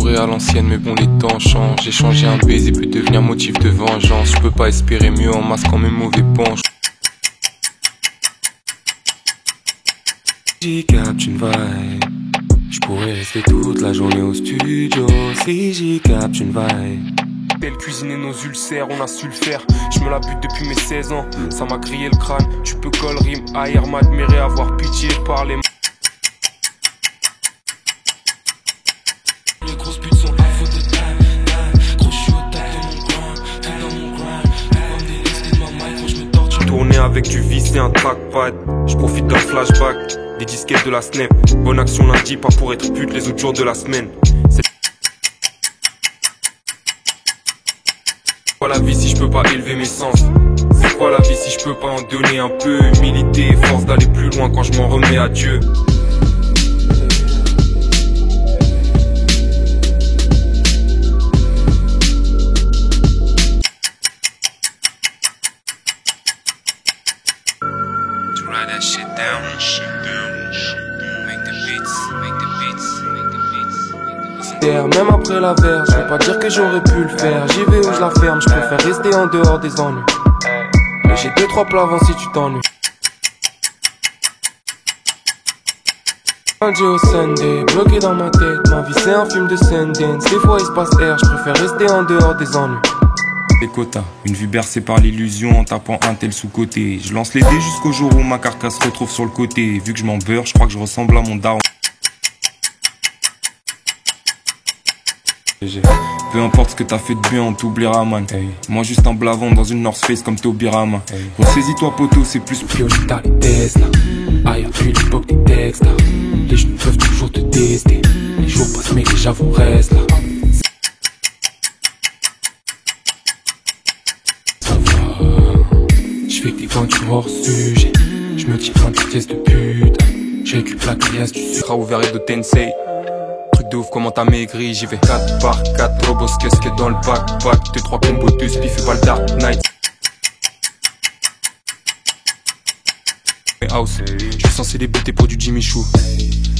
bourré à l'ancienne, mais bon les temps changent. Échanger un baiser peut devenir motif de vengeance. Je peux pas espérer mieux en masquant mes mauvais penchants. J'y capte une vibe. Je pourrais rester toute la journée au studio si j'y capte une vibe. Elle cuisinait nos ulcères, on a su le faire. Je me la bute depuis mes 16 ans, ça m'a grillé le crâne. Tu peux call rime, haïr, m'admirer, avoir pitié par les grosses putes sont à faute de time. Gros, je suis au top de mon grind, tout dans mon grind. Tout pas me délester de ma mic quand je me torture. Tourner avec du vis et un trackpad, je profite d'un flashback. Des disquettes de la Snap, bonne action lundi, pas pour être pute les autres jours de la semaine. C'est quoi la vie si je peux pas élever mes sens? C'est quoi la vie si je peux pas en donner un peu? Humilité et force d'aller plus loin quand je m'en remets à Dieu. Même après la verre, je vais pas dire que j'aurais pu le faire. J'y vais où je la ferme, je préfère rester en dehors des ennuis. Mais j'ai 2-3 plats avant si tu t'ennuies. Lundi au Sunday, bloqué dans ma tête. Ma vie c'est un film de Sundance. Des fois il se passe air, je préfère rester en dehors des ennuis. Les quotas, une vue bercée par l'illusion en tapant un tel sous-côté. Je lance les dés jusqu'au jour où ma carcasse se retrouve sur le côté. Vu que je m'en beurre, je crois que je ressemble à mon daron. Peu importe ce que t'as fait de bien, on t'oubliera man. Moi juste un blavon dans une North Face comme Tobirama. Ressaisis-toi poteau, c'est plus prioritaire les tests là. Aïe, depuis l'époque des textes là. Les genoux peuvent toujours te tester. Les jours passent mais les javons restent là. Ça va. J'fais que des peintures hors sujet. J'me tiens plein de pièces de pute. J'récupère la criasse du sucre ouvert et de Tensei. De ouf comment t'as maigri, j'y vais 4 par 4 robos que dans le backpack. 2-3 combos de spiff et pas le Dark Knight. House, je suis censé débuter pour du Jimmy Choo.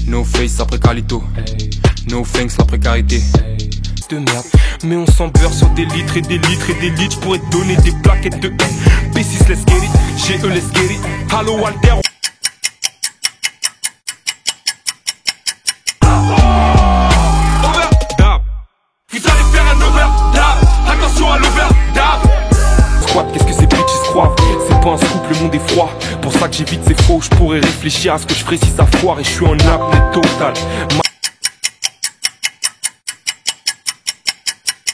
No face après Carlito, no thanks la précarité. De merde, mais on s'en beurre sur des litres et des litres et des litres. J'pourrais te donner des plaquettes de P6 let's get it, GE let's get it. Hello Walter. Qu'est-ce que ces bitches croient? C'est pas un scoop, le monde est froid. Pour ça que j'évite ces faux. Je pourrais réfléchir à ce que je ferais si ça foire. Et je suis en apnée totale.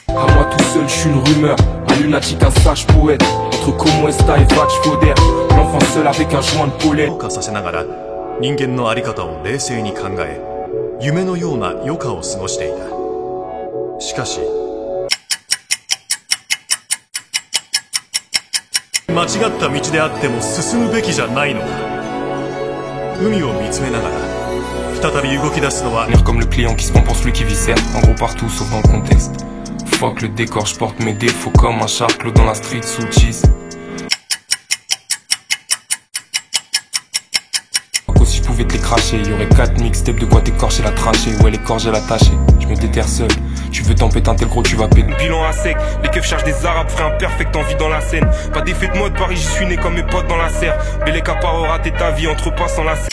À moi tout seul, je suis une rumeur. Un lunatique, un sage poète. Entre Como Esta et Vatch Foder. L'enfant seul avec un joint de pollen. 人間のあり方を冷静に考え、夢のような余暇を過ごしていた。しかし間違った道であっても進むべきじゃないのか。海を見つめながら再び動き出すのは comme le client qui se prend pour celui qui viscère. En gros partout sauf dans le contexte. Fuck le décor, je porte mes défauts comme un charclos dans la street sous cheese. Si je pouvais te les cracher, y aurait 4 mixtapes de quoi t'écorcher la trachée. Ouais, les corps j'ai l'attaché, je me déterre seul. Tu veux t'en péter un tel gros, tu vas péter. Bilan à sec, les keufs chargent des arabes, ferait un perfect envie dans la scène. Pas d'effet de mode, Paris, j'y suis né comme mes potes dans la serre. Bélé caparo, rater ta vie entre pas sans la serre.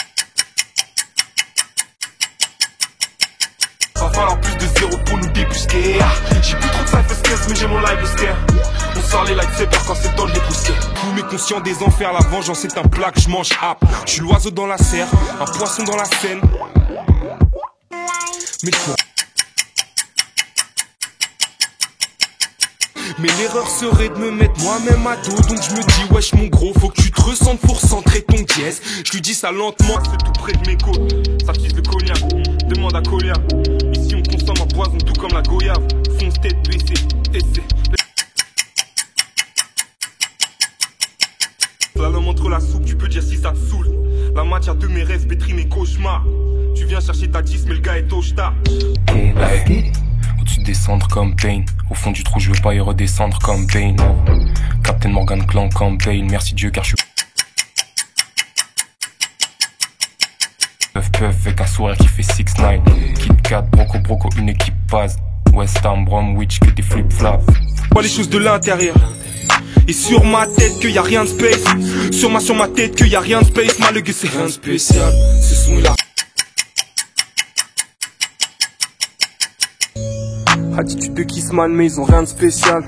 Va falloir plus de zéro pour nous débusquer. J'ai plus trop de cypher mais j'ai mon live scare. On sort les lightsabers quand c'est le temps de les brusquer. Tous mes conscients des enfers, la vengeance est un plat que je mange hap. Je suis l'oiseau dans la serre, un poisson dans la Seine. Mais l'erreur serait de me mettre moi-même à dos. Donc je me dis wesh mon gros, faut que tu te ressentes pour centrer ton dièse. Je lui dis ça lentement, c'est tout près de mes côtes. Ça fise le cognac, demande à Colia. Ici on consomme un poison tout comme la goyave. Fonce tête baissée, essai. La lame entre la soupe, tu peux dire si ça te saoule. La matière de mes rêves pétrit mes cauchemars. Tu viens chercher ta 10 mais le gars est au star. Au-dessus descendre comme Pain. Au fond du trou je veux pas y redescendre comme Pain. Captain Morgan Clan comme Bale. Merci Dieu car je suis Puff avec un sourire qui fait 6ix9ine. Kit Kat, Broco, une équipe base. West Ham, Bromwich, que des flip-flops. Vois les choses de l'intérieur. Et sur ma tête que y a rien de space. Sur ma tête que y a rien de space. Malgré c'est rien de spécial. Ce son est là. Attitude de Kissman mais ils ont rien de spécial.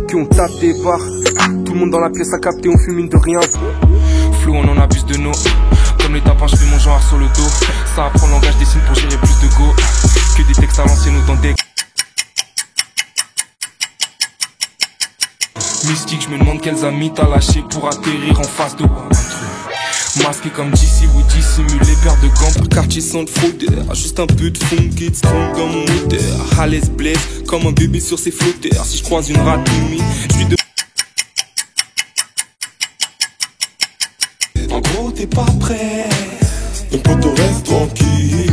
Qui on tape des barres. Tout le monde dans la pièce a capté, on fume mine de rien. Flou, on en abuse de nous. Comme les tapins, je fais mon genre sur le dos. Ça apprend le langage des signes pour gérer plus de go. Que des textes à l'ancienne ou dans des... Mystique, je me demande quels amis t'as lâché pour atterrir en face de moi. Masqué comme DC, oui dissimule les paires de gants. Pour quartier sans le fraudeur. Juste un peu de funk et de strong dans mon moteur. À l'aise blesse comme un bébé sur ses flotteurs. Si je croise une rate humide, je suis de... En gros t'es pas prêt. Ton poteau reste tranquille.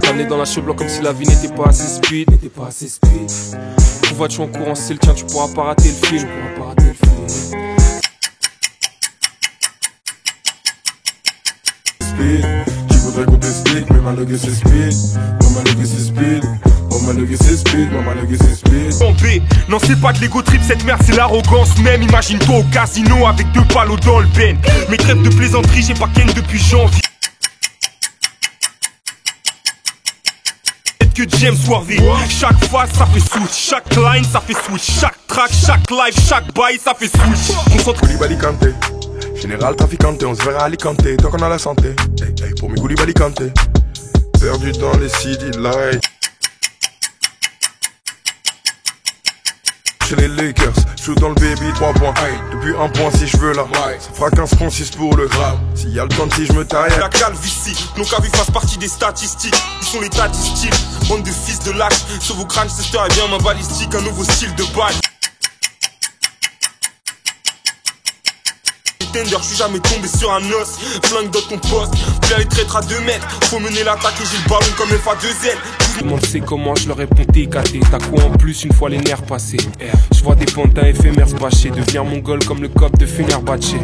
T'amener dans la cheveux comme si la vie n'était pas assez speed. Où vas-tu en courant, c'est le tien, tu pourras pas rater le film. Tu voudrais qu'on t'explique, mais malgré c'est speed. Malgré c'est speed. Malgré c'est speed. Malgré c'est speed. Tombé, non c'est pas de l'ego trip, cette merde c'est l'arrogance même. Imagine-toi au casino avec 2 palos dans le ben. Mes crêpes de plaisanterie, j'ai pas ken depuis janvier. Que James Worthy. Chaque phase ça fait switch, chaque line ça fait switch, chaque track, chaque live, chaque bail ça fait switch. Concentre Koulibaly Kanté, général traficante, on se verra à Alicante, tant qu'on a la santé. Hey, hey, pour mes Koulibaly Kanté, perdu dans les CD light. Chez les Lakers, shoot dans le baby 3 points. Depuis 1 point si je veux là, ça fera 15 francs 6 pour le grave. S'il y a le temps si je me taille. La calvitie, nos cas fasse partie des statistiques. Ils sont l'état du style, bande de fils de lâches. Sur vos crânes, sister et bien ma balistique, un nouveau style de balle. Je suis jamais tombé sur un os. Flingue dans ton poste, plein les traîtres à 2 mètres. Faut mener l'attaque et j'ai le ballon comme FA2L. Tout le monde sait comment je leur réponds TKT. T'as quoi en plus une fois les nerfs passés? Je vois des pantins éphémères se bâcher. Deviens mongol comme le cop de Fenerbahçe.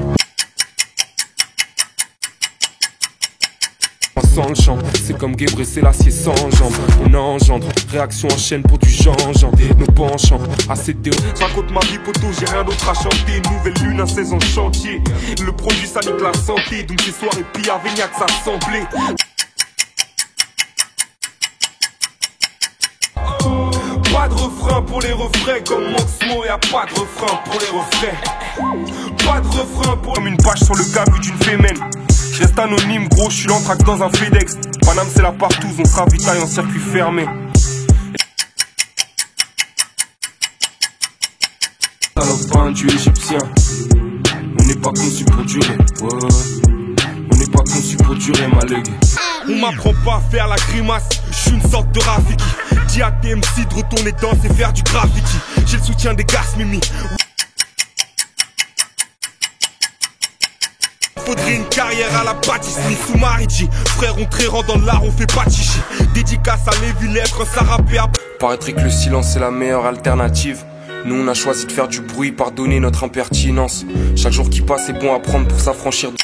Sans le champ, c'est comme Guébré, c'est l'acier sans jambes. On engendre, réaction en chaîne pour du gingembre. Nos penchants, assez de raconte ma vie poteau, j'ai rien d'autre à chanter. Nouvelle lune, un 16 en chantier. Le produit ça nique la santé. Donc ces soirées pis à Vignac ça semblait. Pas de refrain pour les refrains. Comme Moxmo, y'a pas de refrain pour les refrains. Pas de refrain pour... Comme une page sur le gars d'une fémène. Je reste anonyme gros, je suis l'entraque dans un FedEx. Paname c'est la partouze, on se ravitaille en circuit fermé. Salopin du égyptien. On n'est pas conçu pour durer, ouais. On n'est pas conçu pour durer, ma legue. On m'apprend pas à faire la grimace, je suis une sorte de Rafiki. Dis à tes MC de retourner danser et faire du graffiti. J'ai le soutien des gars Mimi. Faudrait une carrière à la pâtisserie sous Mariji. Frère on trérant dans l'art, on fait pas de chichi. Dédicace à Lévi Lettres, ça rappé à... Paraîtrait que le silence est la meilleure alternative. Nous on a choisi de faire du bruit, pardonner notre impertinence. Chaque jour qui passe est bon à prendre pour s'affranchir de...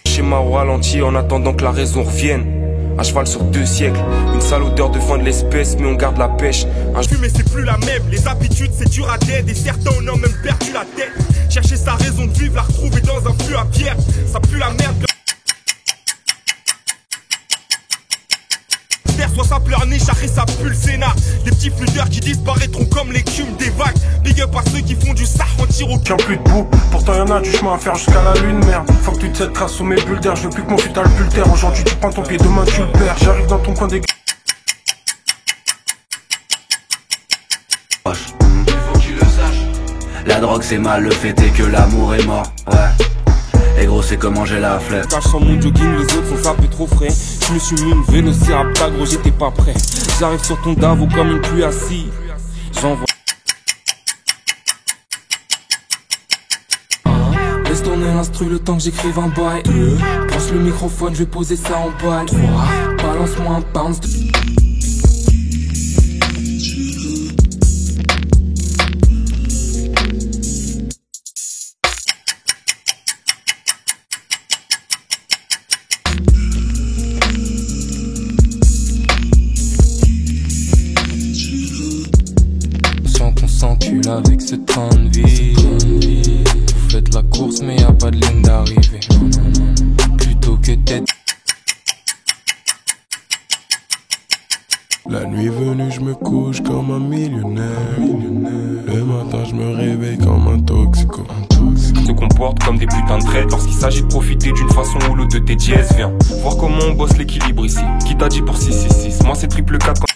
Schéma au ralenti en attendant que la raison revienne. À cheval sur 2 siècles, une sale odeur de fin de l'espèce, mais on garde la pêche. Mais c'est plus la même, les habitudes c'est dur à dead. Et certains on a même perdu la tête. Chercher sa raison de vivre, la retrouver dans un flux à pierre. Ça pue la merde. Soit ça pleurniche, après ça pue le Sénat. Des petits flûteurs qui disparaîtront comme l'écume des vagues. Big up à ceux qui font du sah en tir au Tiens plus debout, pourtant y'en a du chemin à faire jusqu'à la lune, merde. Faut que tu te traces sous mes bulles d'air, je veux plus que mon fut à le pultère. Aujourd'hui tu prends ton pied, demain tu le perds. J'arrive dans ton coin des... Il faut que tu le saches. La drogue c'est mal, le fait est que l'amour est mort, ouais. Et gros c'est comment j'ai la flemme. Cache sans mon jogging, les autres sont sapés trop frais. Je me suis mis une vélociraptor, gros j'étais pas prêt. J'arrive sur ton davo comme une pluie assise. J'envoie. Laisse tourner l'instru le temps que j'écrive un bail. Branche le microphone, je vais poser ça en bail. 3, balance-moi un pound. roule avec ce train de vie. Vous faites la course mais y a pas de ligne d'arrivée. Plutôt que d'être. La nuit venue, je me couche comme un millionnaire. Le matin, je me réveille comme un toxico. Se comportent comme des putains de traîtres lorsqu'il s'agit de profiter d'une façon ou l'autre de tes dièses. Viens voir comment on bosse l'équilibre ici. Qui t'a dit pour 666? Moi c'est triple 4 quand...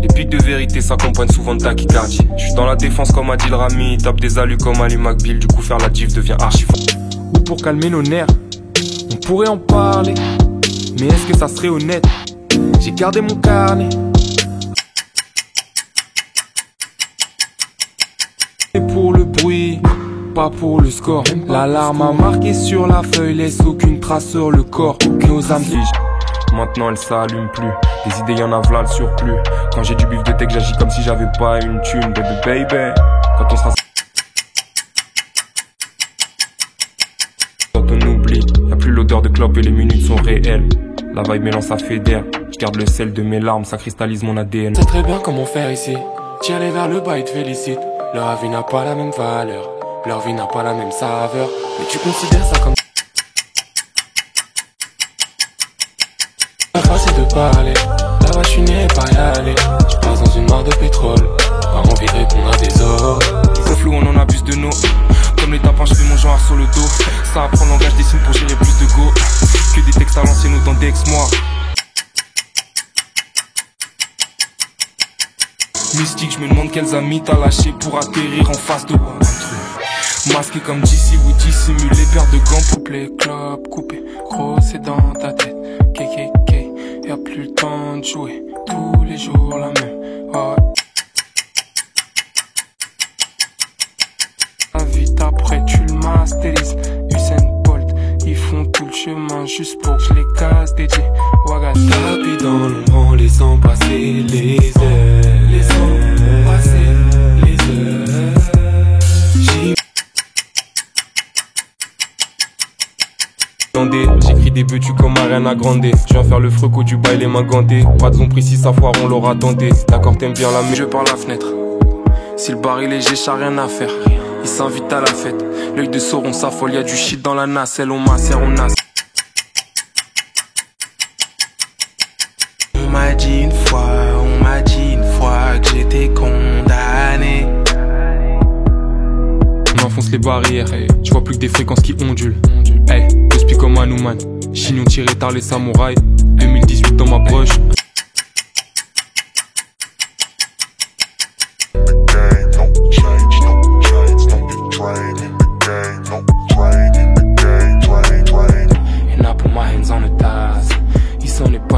Les pics de vérité s'accompagnent souvent de tachycardie. J'suis dans la défense comme Adil Rami, tape des alus comme Ali McBeal. Du coup faire la div devient archi. Ou pour calmer nos nerfs, on pourrait en parler. Mais est-ce que ça serait honnête? J'ai gardé mon carnet. Et pour le bruit, pas pour le score. L'alarme a marqué sur la feuille, laisse aucune trace sur le corps. Nos âmes figent. Maintenant elle s'allume plus. Des idées y'en a v'là le surplus. Quand j'ai du bif de tech j'agis comme si j'avais pas une thune. Baby. Quand on sera... Quand on oublie, y'a plus l'odeur de clope et les minutes sont réelles. La vibe mélange ça fédère. Je garde le sel de mes larmes, ça cristallise mon ADN. C'est très bien comment faire ici. Tiens les vers le bas et te félicite. Leur vie n'a pas la même valeur, leur vie n'a pas la même saveur. Mais tu considères ça comme... La face est de parler, là-bas je suis né pas y aller. Je passe dans une mare de pétrole, pas envie de répondre à des ordres. C'est flou, on en abuse de nous. Comme les tapins, je fais mon genre sur le dos. Ça apprend le langage des signes pour gérer plus de go. Que des textes à l'ancienne ou dans des ex-moi. Mystique, je me demande quels amis t'as lâché pour atterrir en face de moi. Masqué comme DC ou dissimulé, paire de gants pour play club coupé. Gros c'est dans ta tête, KKK. Y'a plus le temps de jouer, tous les jours la même. Oh. Vite après tu le masterises. Usain Bolt, ils font tout le chemin juste pour que je les casse DJ Waga tapis dans l'ombre en laissant passer les heures. Laissant passer les heures. J'écris des buts comme Ariana Grande. Je viens faire le freco du bail les mains gantées. Pas de zone précis, sa foire on l'aura tenté. D'accord t'aimes bien la mais je par la fenêtre. Si le bar est léger, j'ai rien à faire. Il s'invite à la fête. L'œil de Sauron s'affole, y'a du shit dans la nacelle. On macère, on nasse. On m'a dit une fois que j'étais condamné. On enfonce les barrières, je vois plus que des fréquences qui ondulent. Hey, je suis comme Hanuman. Chignon tiré tard les samouraïs. 2018 dans ma poche.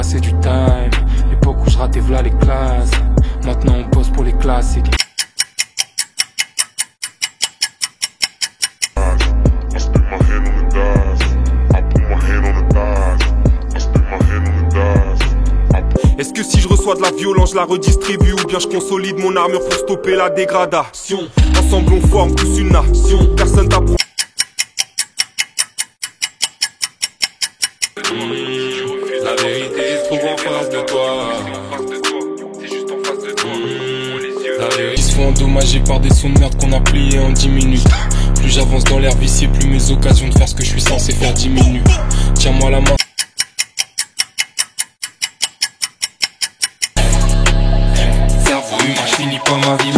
C'est du time, l'époque où je ratais v'là les classes. Maintenant on pose pour les classiques. Est-ce que si je reçois de la violence, je la redistribue ou bien je consolide mon armure pour stopper la dégradation? Ensemble on forme tous une nation, personne t'apprend. La vérité se trouve en face de toi. C'est juste en face de toi. La vérité. Ils se font endommager par des sons de merde qu'on a pliés en 10 minutes. Plus j'avance dans l'air vicié, plus mes occasions de faire ce que je suis censé faire diminuent. Tiens-moi la main. Cerveau humain, je finis pas ma vie,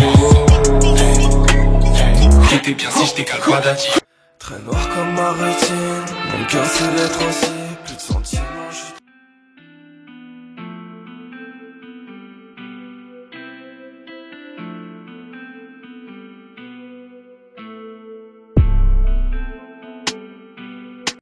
j'étais bien si je t'écale pas d'addi. Très noir comme ma routine, mon cœur c'est d'être aussi.